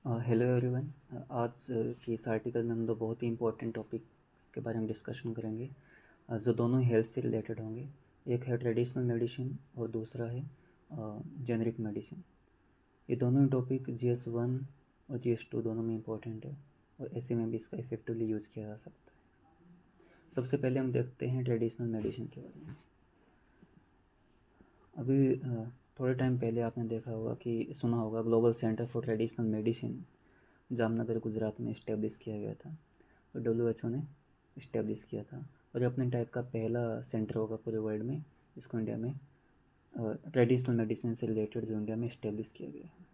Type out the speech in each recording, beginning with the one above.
Hello everyone. आज की इस आर्टिकल में हम दो बहुत ही इम्पोर्टेंट टॉपिक्स के बारे में डिस्कशन करेंगे, जो दोनों हेल्थ से रिलेटेड होंगे। एक है ट्रेडिशनल मेडिसिन और दूसरा है जेनरिक मेडिसिन। ये दोनों टॉपिक GS1 और GS2 दोनों में इम्पोर्टेंट है और ऐसे में भी इसका इफेक्टिवली यूज़ किया जा सकता है। सबसे पहले हम देखते हैं ट्रेडिशनल मेडिसिन के बारे में। अभी थोड़े टाइम पहले आपने देखा होगा कि सुना होगा global centre for traditional medicine Jamnagar Gujarat में इस्टेब्लिश किया गया था और WHO ने इस्टेब्लिश किया था और ये अपने टाइप का पहला सेंटर होगा पूरे वर्ल्ड में जिसको इंडिया में ट्रेडिशनल मेडिसिन से रिलेटेड जो इंडिया में इस्टेब्लिश किया गया है।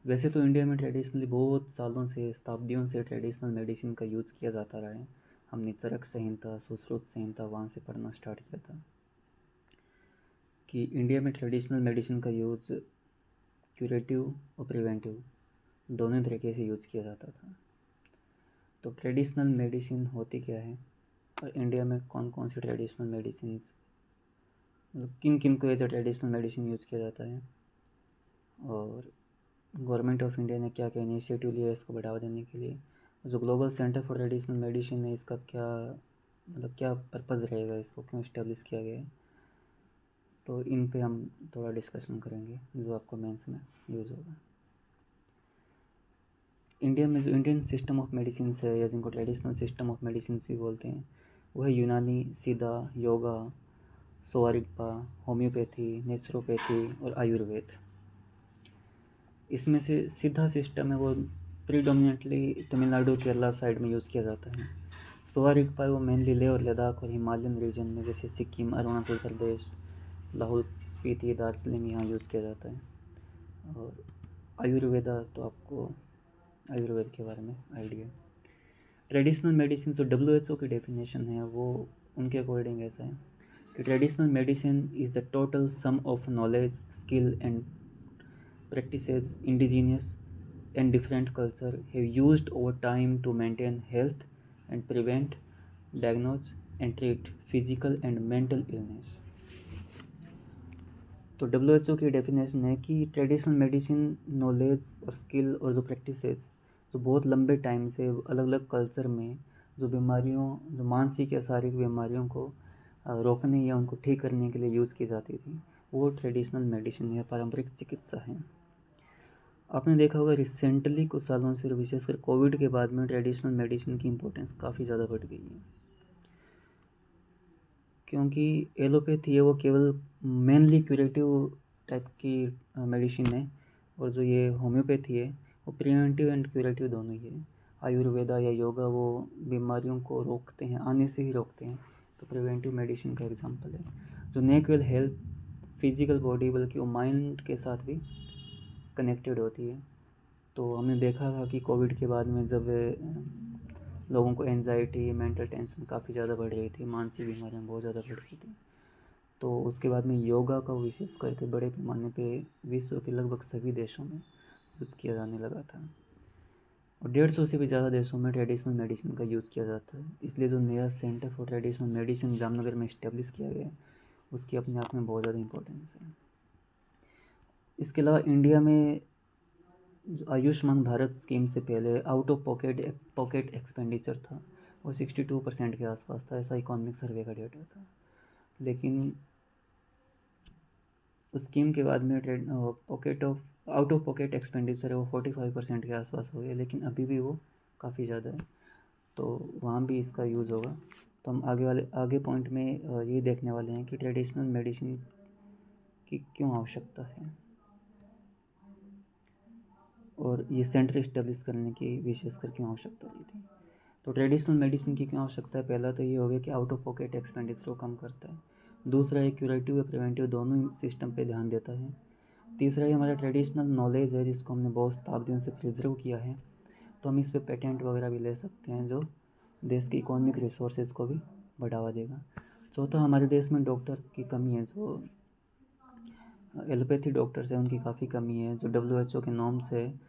वैसे तो इंडिया में ट्रेडिशनली बहुत सालों से शताब्दियों से ट्रेडिशनल मेडिसिन का यूज़ किया जाता रहा है। हमने चरक संहिता सुश्रुत संहिता वहाँ से पढ़ना स्टार्ट किया था कि इंडिया में ट्रेडिशनल मेडिसिन का यूज़ क्यूरेटिव और प्रिवेंटिव दोनों तरीके से यूज़ किया जाता था। तो ट्रेडिशनल मेडिसिन होती क्या है और इंडिया में कौन कौन सी ट्रेडिशनल मेडिसिन, मतलब किन किन को as a traditional medicine use किया जाता है और गवर्नमेंट ऑफ इंडिया ने क्या क्या इनिशिएटिव लिया इसको बढ़ावा देने के लिए। जो global centre for traditional medicine है इसका क्या मतलब क्या पर्पज़ रहेगा, इसको क्यों इस्टेब्लिश किया गया है, तो इन पे हम थोड़ा डिस्कशन करेंगे जो आपको मेंस में यूज़ होगा। इंडिया में जो इंडियन सिस्टम ऑफ मेडिसिन है या जिनको ट्रेडिशनल सिस्टम ऑफ मेडिसिन भी बोलते हैं वो है यूनानी, सीधा, योगा, सोआरिगपा, होम्योपैथी, नेचुरोपैथी और आयुर्वेद। इसमें से सीधा सिस्टम है वो प्रीडोमिनेटली तमिलनाडु केरला साइड में यूज़ किया जाता है। सोआरिगपा वो मेनली लेह और लद्दाख और हिमालयन रीजन में जैसे सिक्किम, अरुणाचल प्रदेश, लाहौल स्पीति, दार्जिलिंग यहाँ यूज़ किया जाता है। और आयुर्वेदा तो आपको आयुर्वेद के बारे में आइडिया। ट्रेडिशनल मेडिसिन जो WHO की डेफिनेशन है वो उनके अकॉर्डिंग ऐसा है कि traditional medicine is the total sum of knowledge, skill and practices indigenous and different culture have used over time to maintain health and prevent, diagnose and treat physical and mental illness। तो WHO की definition है कि traditional medicine knowledge और skill और जो practices जो बहुत लंबे टाइम से अलग अलग कल्चर में जो बीमारियों, जो मानसिक या शारीरिक बीमारियों को रोकने या उनको ठीक करने के लिए यूज़ की जाती थी वो ट्रेडिशनल मेडिसिन या पारंपरिक चिकित्सा है। आपने देखा होगा रिसेंटली कुछ सालों से विशेषकर कोविड के बाद में ट्रेडिशनल मेडिसिन की इम्पोर्टेंस काफ़ी ज़्यादा बढ़ गई है, क्योंकि एलोपैथी है वो केवल मेनली क्यूरेटिव टाइप की मेडिसिन है और जो ये होम्योपैथी है वो प्रिवेंटिव एंड क्यूरेटिव दोनों ही है। आयुर्वेदा या योगा वो बीमारियों को रोकते हैं, आने से ही रोकते हैं, तो प्रिवेंटिव मेडिसिन का एग्जाम्पल है जो न केवल हेल्थ फिजिकल बॉडी बल्कि वो माइंड के साथ भी कनेक्टेड होती है। तो हमने देखा था कि कोविड के बाद में जब लोगों को एनजाइटी, मेंटल टेंशन काफ़ी ज़्यादा बढ़ रही थी, मानसिक बीमारियाँ बहुत ज़्यादा बढ़ रही थी, तो उसके बाद में योगा का विशेष करके बड़े पैमाने पे विश्व के लगभग सभी देशों में यूज़ किया जाने लगा था और 150 से भी ज़्यादा देशों में ट्रेडिशनल मेडिसिन का यूज़ किया जाता है। इसलिए जो नया centre for traditional medicine Jamnagar में इस्टेब्लिश किया गया है उसकी अपने आप में बहुत ज़्यादा इंपॉर्टेंस है। इसके अलावा इंडिया में जो आयुष्मान भारत स्कीम से पहले आउट ऑफ पॉकेट एक्सपेंडिचर था वो 62% के आसपास था, ऐसा इकोनॉमिक सर्वे का डेटा था। लेकिन उस स्कीम के बाद में आउट ऑफ पॉकेट एक्सपेंडिचर है वो 45% के आसपास हो गया, लेकिन अभी भी वो काफ़ी ज़्यादा है, तो वहाँ भी इसका यूज़ होगा। तो हम आगे पॉइंट में ये देखने वाले हैं कि ट्रेडिशनल मेडिसिन की क्यों आवश्यकता है और ये सेंटर इस्टेब्लिश करने की विशेषकर क्यों आवश्यकता रही थी। तो ट्रेडिशनल मेडिसिन की क्यों आवश्यकता है, पहला तो ये हो गया कि आउट ऑफ पॉकेट एक्सपेंडिचर को कम करता है। दूसरा है क्यूरेटिव या प्रिवेंटिव दोनों सिस्टम पे ध्यान देता है। तीसरा ये हमारा ट्रेडिशनल नॉलेज है जिसको हमने बहुत शताब्दियों से प्रिजर्व किया है, तो हम इस पर पेटेंट वगैरह भी ले सकते हैं जो देश की इकोनॉमिक रिसोर्सेज को भी बढ़ावा देगा। चौथा हमारे देश में डॉक्टर की कमी है, जो एलोपैथी डॉक्टर्स हैं उनकी काफ़ी कमी है। जो WHO के नॉर्म्स है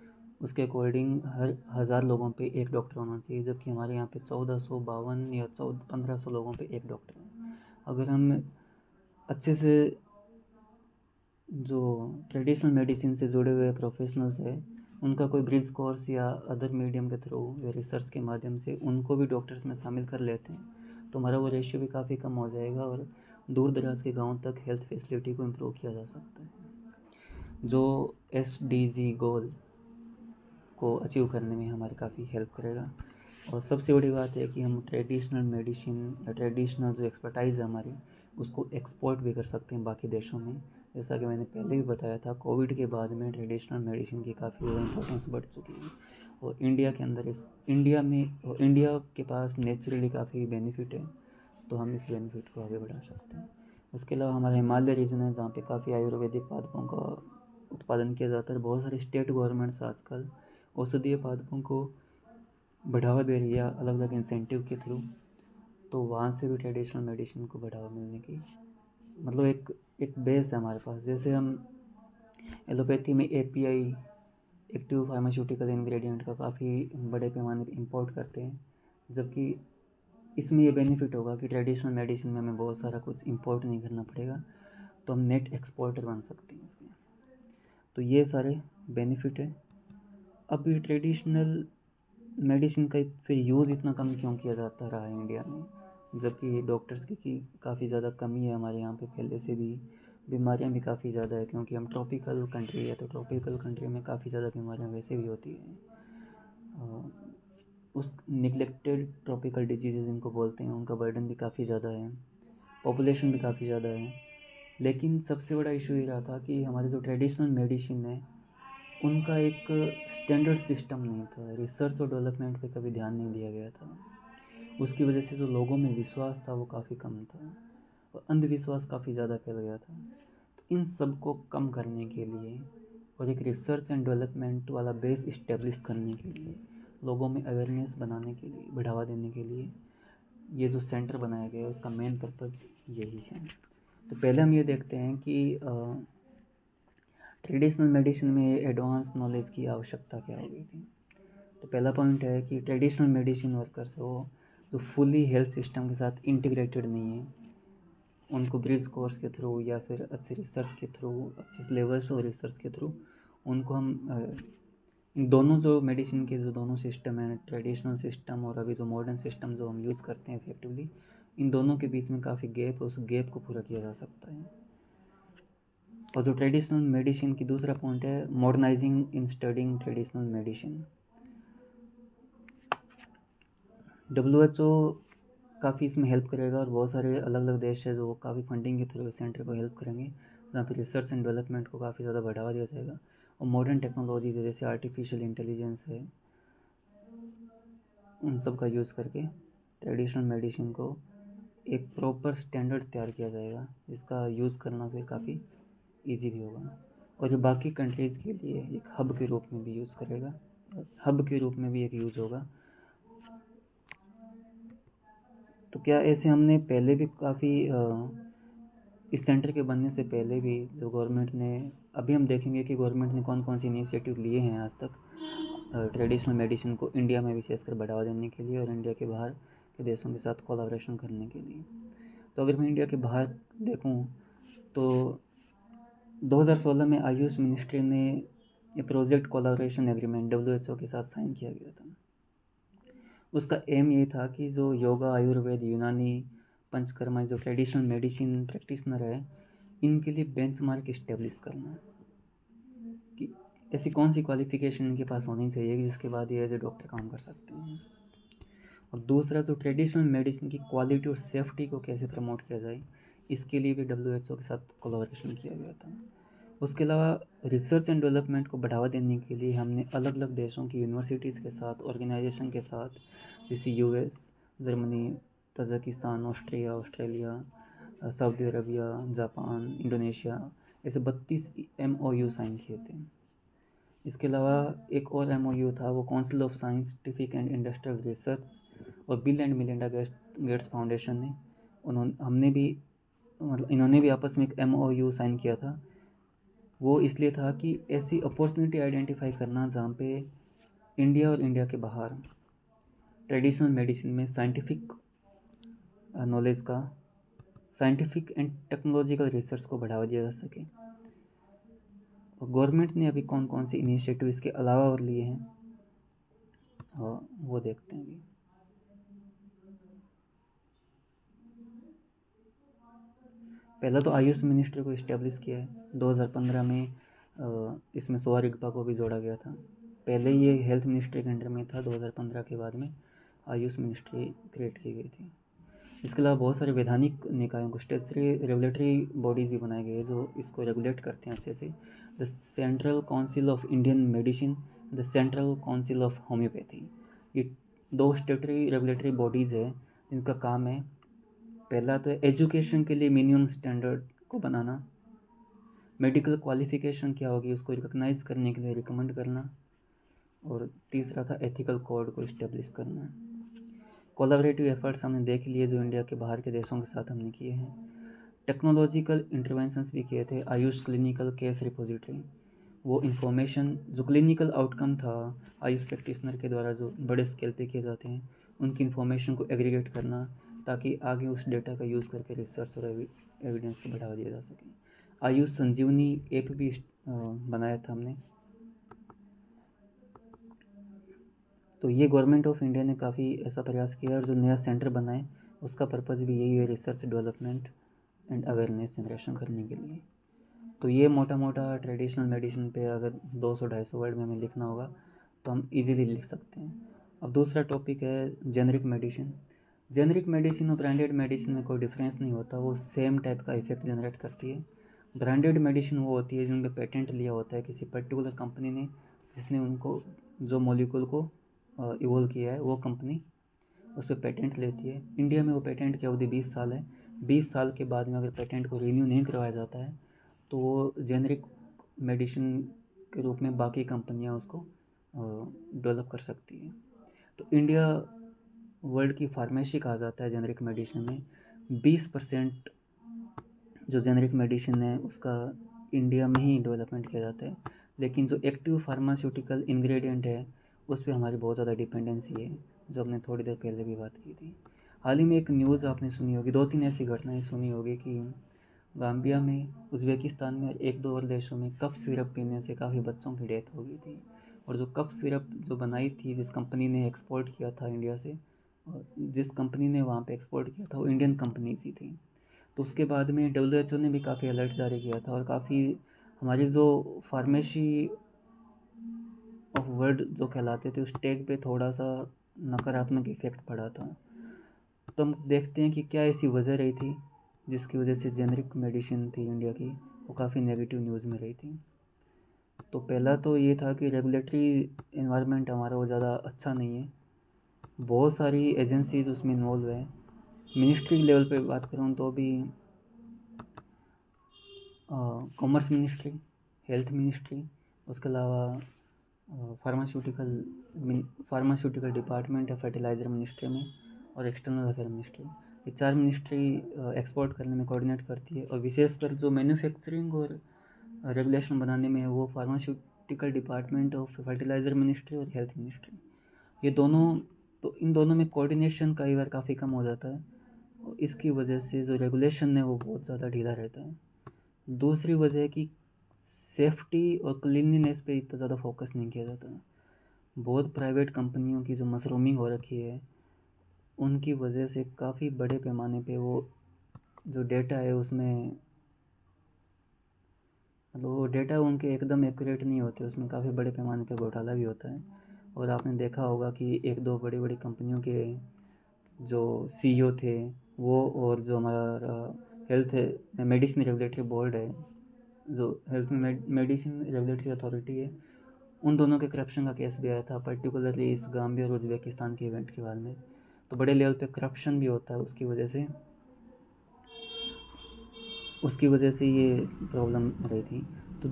उसके अकॉर्डिंग हर 1000 लोगों पे एक डॉक्टर होना चाहिए, जबकि हमारे यहाँ पे 1452 या 1500 लोगों पे एक डॉक्टर है। अगर हम अच्छे से जो ट्रेडिशनल मेडिसिन से जुड़े हुए प्रोफेशनल्स हैं उनका कोई ब्रिज कोर्स या अदर मीडियम के थ्रू या रिसर्च के माध्यम से उनको भी डॉक्टर्स में शामिल कर लेते हैं तो हमारा वो रेशियो भी काफ़ी कम हो जाएगा और दूर दराज के गाँव तक हेल्थ फैसिलिटी को इम्प्रूव किया जा सकता है, जो SDG गोल को अचीव करने में हमारी काफ़ी हेल्प करेगा। और सबसे बड़ी बात है कि हम ट्रेडिशनल मेडिसिन या ट्रेडिशनल जो एक्सपर्टाइज़ है हमारी उसको एक्सपोर्ट भी कर सकते हैं बाकी देशों में। जैसा कि मैंने पहले भी बताया था, कोविड के बाद में ट्रेडिशनल मेडिसिन की काफ़ी ज़्यादा इंपॉर्टेंस बढ़ चुकी है और इंडिया के अंदर इंडिया के पास नेचुरली काफ़ी बेनिफिट है, तो हम इस बेनिफिट को आगे बढ़ा सकते हैं। उसके अलावा हमारा हिमालय रीजन है जहाँ पे काफ़ी आयुर्वेदिक पादपों का उत्पादन किया जाता है। बहुत सारी स्टेट गवर्नमेंट्स आजकल औषधीय पादपों को बढ़ावा दे रही है अलग अलग इंसेंटिव के थ्रू, तो वहाँ से भी ट्रेडिशनल मेडिसिन को बढ़ावा मिलने की मतलब एक बेस है हमारे पास। जैसे हम एलोपैथी में API एक्टिव फार्मास्यूटिकल इंग्रेडिएंट का काफ़ी बड़े पैमाने पर इम्पोर्ट करते हैं, जबकि इसमें ये बेनिफिट होगा कि ट्रेडिशनल मेडिसिन में हमें बहुत सारा कुछ इम्पोर्ट नहीं करना पड़ेगा, तो हम नेट एक्सपोर्टर बन सकते हैं इसमें। तो ये सारे बेनिफिट है। अब ये ट्रेडिशनल मेडिसिन का फिर यूज़ इतना कम क्यों किया जाता रहा है इंडिया में, जबकि डॉक्टर्स की काफ़ी ज़्यादा कमी है हमारे यहाँ पे पहले से भी, बीमारियाँ भी काफ़ी ज़्यादा है क्योंकि हम ट्रॉपिकल कंट्री है, तो ट्रॉपिकल कंट्री में काफ़ी ज़्यादा बीमारियाँ वैसे भी होती हैं। उस निगलेक्टेड ट्रॉपिकल डिजीज़ जिनको बोलते हैं उनका बर्डन भी काफ़ी ज़्यादा है, पॉपुलेशन भी काफ़ी ज़्यादा है। लेकिन सबसे बड़ा इशू ये रहा था कि हमारे जो ट्रेडिशनल मेडिसिन है उनका एक स्टैंडर्ड सिस्टम नहीं था, रिसर्च और डेवलपमेंट पे कभी ध्यान नहीं दिया गया था। उसकी वजह से जो लोगों में विश्वास था वो काफ़ी कम था और अंधविश्वास काफ़ी ज़्यादा फैल गया था। तो इन सब को कम करने के लिए और एक रिसर्च एंड डेवलपमेंट वाला बेस इस्टेब्लिश करने के लिए, लोगों में अवेयरनेस बनाने के लिए, बढ़ावा देने के लिए ये जो सेंटर बनाया गया है उसका मेन पर्पज़ यही है। तो पहले हम ये देखते हैं कि ट्रेडिशनल मेडिसिन में एडवांस नॉलेज की आवश्यकता क्या हो गई थी। तो पहला पॉइंट है कि ट्रेडिशनल मेडिसिन वर्कर्स वो जो फुली हेल्थ सिस्टम के साथ इंटीग्रेटेड नहीं है, उनको ब्रिज कोर्स के थ्रू या फिर अच्छे रिसर्च के थ्रू, अच्छे सिलेबस और रिसर्च के थ्रू उनको हम इन दोनों जो मेडिसिन के जो दोनों सिस्टम हैं, ट्रेडिशनल सिस्टम और अभी जो मॉडर्न सिस्टम जो हम यूज़ करते हैं इफेक्टिवली, इन दोनों के बीच में काफ़ी गैप है, उस गैप को पूरा किया जा सकता है। और जो ट्रेडिशनल मेडिसिन की दूसरा पॉइंट है modernising in studying traditional medicine. WHO काफ़ी इसमें हेल्प करेगा और बहुत सारे अलग अलग देश है जो काफ़ी फंडिंग के थ्रू इस सेंटर को हेल्प करेंगे, जहाँ पे रिसर्च एंड डेवलपमेंट को काफ़ी ज़्यादा बढ़ावा दिया जाएगा। और मॉडर्न टेक्नोलॉजीज जैसे आर्टिफिशियल इंटेलिजेंस है, उन सब का यूज़ करके ट्रेडिशनल मेडिसिन को एक प्रॉपर स्टैंडर्ड तैयार किया जाएगा जिसका यूज़ करना फिर काफ़ी ईजी भी होगा। और ये बाकी कंट्रीज़ के लिए एक हब के रूप में भी यूज़ करेगा, हब के रूप में भी एक यूज़ होगा। तो क्या ऐसे हमने पहले भी काफ़ी इस सेंटर के बनने से पहले भी जो गवर्नमेंट ने, अभी हम देखेंगे कि गवर्नमेंट ने कौन कौन सी इनिशिएटिव लिए हैं आज तक ट्रेडिशनल मेडिसिन को इंडिया में विशेषकर बढ़ावा देने के लिए और इंडिया के बाहर के देशों के साथ कोलैबोरेशन करने के लिए। तो अगर मैं इंडिया के बाहर देखूं तो 2016 में आयुष मिनिस्ट्री ने ये प्रोजेक्ट कोलैबोरेशन एग्रीमेंट WHO के साथ साइन किया गया था। उसका एम ये था कि जो योगा, आयुर्वेद, यूनानी, पंचकर्मा, जो ट्रेडिशनल मेडिसिन प्रैक्टिशनर है, इनके लिए बेंचमार्क इस्टेब्लिश करना, कि ऐसी कौन सी क्वालिफ़िकेशन इनके पास होनी चाहिए कि जिसके बाद ये एज ए डॉक्टर काम कर सकते हैं। और दूसरा जो ट्रेडिशनल मेडिसिन की क्वालिटी और सेफ्टी को कैसे प्रमोट किया जाए, इसके लिए भी WHO के साथ कोलैबोरेशन किया गया था। उसके अलावा रिसर्च एंड डेवलपमेंट को बढ़ावा देने के लिए हमने अलग अलग देशों की यूनिवर्सिटीज़ के साथ, ऑर्गेनाइजेशन के साथ, जैसे US, Germany, Tajikistan, Australia, Saudi Arabia, Japan, Indonesia, ऐसे 32 MOU साइन किए थे। इसके अलावा एक और MOU था, वो Council of Scientific and Industrial Research और Bill and Melinda Gates Foundation ने, इन्होंने भी आपस में एक MOU साइन किया था। वो इसलिए था कि ऐसी अपॉर्चुनिटी आइडेंटिफाई करना जहाँ पे इंडिया और इंडिया के बाहर ट्रेडिशनल मेडिसिन में साइंटिफिक नॉलेज का, साइंटिफिक एंड टेक्नोलॉजिकल रिसर्च को बढ़ावा दिया जा सके। और गवर्नमेंट ने अभी कौन कौन से इनिशिएटिव इसके अलावा और लिए हैं, और वो देखते हैं अभी। पहला तो आयुष मिनिस्ट्री को इस्टेब्लिश किया है 2015 में। इसमें सोआ रिगपा को भी जोड़ा गया था। पहले ये हेल्थ मिनिस्ट्री के अंडर में था, 2015 के बाद में आयुष मिनिस्ट्री क्रिएट की गई थी। इसके अलावा बहुत सारे वैधानिक निकायों को, स्टेटरी रेगुलेटरी बॉडीज़ भी बनाए गए जो इसको रेगुलेट करते हैं अच्छे से। The central council of Indian medicine, the central council of homeopathy, ये 2 स्टेटरी रेगुलेटरी बॉडीज़ है जिनका काम है, पहला तो एजुकेशन के लिए मिनिमम स्टैंडर्ड को बनाना, मेडिकल क्वालिफिकेशन क्या होगी उसको रिकॉग्नाइज करने के लिए रिकमेंड करना, और तीसरा था एथिकल कोड को इस्टेब्लिश करना। कोलैबोरेटिव एफर्ट्स हमने देख लिए जो इंडिया के बाहर के देशों के साथ हमने किए हैं। टेक्नोलॉजिकल इंटरवेंशंस भी किए थे। आयुष क्लिनिकल केस रिपोजिटरी, वो इन्फॉर्मेशन जो क्लिनिकल आउटकम था आयुष प्रैक्टिशनर के द्वारा जो बड़े स्केल पे किए जाते हैं उनकी इन्फॉर्मेशन को एग्रीगेट करना, ताकि आगे उस डेटा का यूज़ करके रिसर्च और एविडेंस को बढ़ावा दिया जा सके। आयुष संजीवनी ऐप भी बनाया था हमने। तो ये गवर्नमेंट ऑफ इंडिया ने काफ़ी ऐसा प्रयास किया, और जो नया सेंटर बनाए उसका पर्पज़ भी यही है, research development and awareness generation करने के लिए। तो ये मोटा मोटा ट्रेडिशनल मेडिसिन पे अगर 200-250 वर्ड में हमें लिखना होगा तो हम इजीली लिख सकते हैं। अब दूसरा टॉपिक है जेनरिक मेडिसिन। जेनरिक मेडिसिन और ब्रांडेड मेडिसिन में कोई डिफरेंस नहीं होता, वो सेम टाइप का इफेक्ट जनरेट करती है। ब्रांडेड मेडिसिन वो होती है जिनका पेटेंट लिया होता है किसी पर्टिकुलर कंपनी ने, जिसने उनको जो मॉलिक्यूल को इवोल्व किया है वो कंपनी उस पर पेटेंट लेती है। इंडिया में वो पेटेंट की अवधि 20 साल है। 20 साल के बाद में अगर पेटेंट को रिन्यू नहीं करवाया जाता है तो वो जेनरिक मेडिसिन के रूप में बाकी कंपनियां उसको डेवलप कर सकती हैं। तो इंडिया वर्ल्ड की फार्मेसी कहा जाता है जेनरिक मेडिसिन में। 20% जो जेनरिक मेडिसिन है उसका इंडिया में ही डेवलपमेंट किया जाता है, लेकिन जो एक्टिव फार्मास्यूटिकल इंग्रेडिएंट है उस पर हमारी बहुत ज़्यादा डिपेंडेंसी है, जो हमने थोड़ी देर पहले भी बात की थी। हाल ही में एक न्यूज़ आपने सुनी होगी, 2-3 ऐसी घटनाएं सुनी होगी कि गाम्बिया में, उज़्बेकिस्तान में और 1-2 और देशों में कफ सिरप पीने से काफ़ी बच्चों की डेथ हो गई थी। और जो कफ सिरप जो बनाई थी जिस कंपनी ने एक्सपोर्ट किया था इंडिया से, और जिस कंपनी ने वहाँ पे एक्सपोर्ट किया था वो इंडियन कंपनीज ही थी। तो उसके बाद में WHO ने भी काफ़ी अलर्ट जारी किया था, और काफ़ी हमारी जो फार्मेसी ऑफ वर्ल्ड जो कहलाते थे उस टैग पे थोड़ा सा नकारात्मक इफेक्ट पड़ा था। तो हम देखते हैं कि क्या ऐसी वजह रही थी जिसकी वजह से जेनरिक मेडिसिन थी इंडिया की वो काफ़ी नेगेटिव न्यूज़ में रही थी। तो पहला तो ये था कि रेगुलेटरी इन्वायरमेंट हमारा वो ज़्यादा अच्छा नहीं है, बहुत सारी एजेंसीज उसमें इन्वॉल्व है। मिनिस्ट्री लेवल पे बात करूँ तो भी कॉमर्स मिनिस्ट्री, हेल्थ मिनिस्ट्री, उसके अलावा फार्मास्यूटिकल डिपार्टमेंट है फर्टिलाइज़र मिनिस्ट्री में, और एक्सटर्नल अफेयर मिनिस्ट्री, ये 4 मिनिस्ट्री एक्सपोर्ट करने में कोऑर्डिनेट करती है। और विशेषकर जो मैन्युफैक्चरिंग और रेगुलेशन बनाने में है वो pharmaceutical department of fertiliser ministry और हेल्थ मिनिस्ट्री, ये दोनों। तो इन दोनों में कोऑर्डिनेशन कई बार काफ़ी कम हो जाता है, और इसकी वजह से जो रेगुलेशन है वो बहुत ज़्यादा ढीला रहता है। दूसरी वजह है कि सेफ्टी और क्लीनलीनेस पे इतना ज़्यादा फोकस नहीं किया जाता। बहुत प्राइवेट कंपनियों की जो मशरूमिंग हो रखी है उनकी वजह से काफ़ी बड़े पैमाने पे वो जो डेटा है उसमें, मतलब वो डेटा उनके एकदम एक्यूरेट नहीं होते, उसमें काफ़ी बड़े पैमाने पे घोटाला भी होता है। और आपने देखा होगा कि 1-2 बड़ी बड़ी कंपनियों के जो CEO थे वो, और जो हमारा हेल्थ मेडिसिन रेगुलेटरी बोर्ड है, जो हेल्थ मेडिसिन रेगुलेटरी अथॉरिटी है, उन दोनों के करप्शन का केस भी आया था, पर्टिकुलरली इस गाम्बिया और उज़्बेकिस्तान के इवेंट के बाद में। तो बड़े लेवल पे करप्शन भी होता है, उसकी वजह से ये प्रॉब्लम रही थी। तो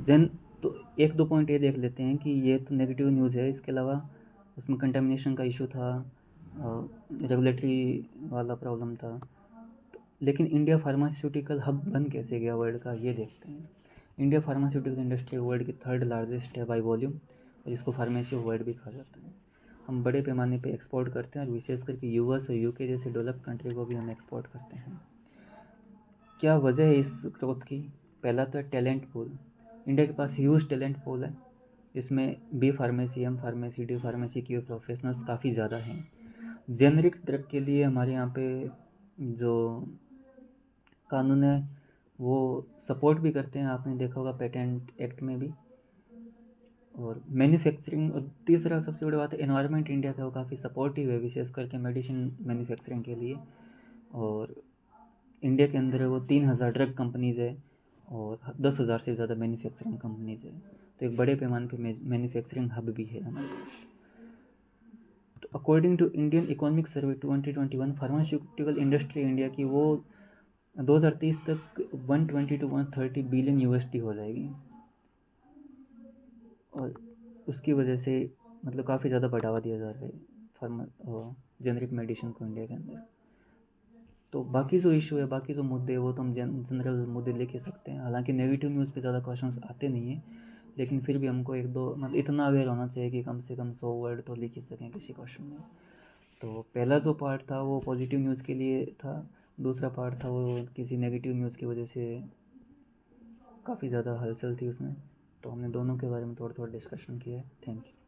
तो 1-2 पॉइंट ये देख लेते हैं कि ये तो नेगेटिव न्यूज़ है, इसके अलावा उसमें कंटेमिनेशन का इशू था, रेगुलेटरी वाला प्रॉब्लम था। लेकिन इंडिया फार्मास्यूटिकल हब बन कैसे गया वर्ल्ड का, ये देखते हैं। इंडिया फार्मास्यूटिकल इंडस्ट्री वर्ल्ड की 3rd लार्जेस्ट है बाई वॉल्यूम, और इसको फार्मेसी ऑफ वर्ल्ड भी कहा जाता है। हम बड़े पैमाने पे एक्सपोर्ट करते हैं, और विशेष करके US और UK जैसे डेवलप्ड कंट्री को भी हम एक्सपोर्ट करते हैं। क्या वजह है इस ग्रोथ की? पहला तो है टैलेंट पूल। इंडिया के पास ह्यूज टैलेंट पूल है, इसमें B pharmacy, M pharmacy, D pharmacy के प्रोफेशनल्स काफ़ी ज़्यादा हैं। जेनरिक ड्रग के लिए हमारे यहाँ पे जो कानून है वो सपोर्ट भी करते हैं, आपने देखा होगा पेटेंट एक्ट में भी। और मैन्युफैक्चरिंग, और तीसरा सबसे बड़ी बात है एनवायरनमेंट इंडिया का वो काफ़ी सपोर्टिव है, विशेष करके मेडिसिन मैन्युफैक्चरिंग के लिए। और इंडिया के अंदर वो 3,000 ड्रग कंपनीज़ है और 10,000 से ज़्यादा मैन्युफैक्चरिंग कंपनीज़ है, तो एक बड़े पैमाने पे मैन्युफैक्चरिंग हब भी है हमारे पास। तो according to Indian economic survey 2021, pharmaceutical industry India की वो 2030 तक 120 टू 130 बिलियन यूएसडी हो जाएगी। और उसकी वजह से मतलब काफ़ी ज़्यादा बढ़ावा दिया जा रहा है फार्मा जेनरिक मेडिसिन को इंडिया के अंदर। तो बाकी जो इशू है, बाकी जो मुद्दे हैं, वो तो हम जनरल मुद्दे लेके सकते हैं। हालांकि नेगेटिव न्यूज़ पे ज़्यादा क्वेश्चंस आते नहीं हैं, लेकिन फिर भी हमको एक दो मतलब इतना अवेयर होना चाहिए कि कम से कम 100 वर्ड तो लिख ही सकें किसी क्वेश्चन में। तो पहला जो पार्ट था वो पॉजिटिव न्यूज़ के लिए था, दूसरा पार्ट था वो किसी नेगेटिव न्यूज़ की वजह से काफ़ी ज़्यादा हलचल थी उसमें। तो हमने दोनों के बारे में थोड़ा थोड़ा डिस्कशन किया है। Thank you.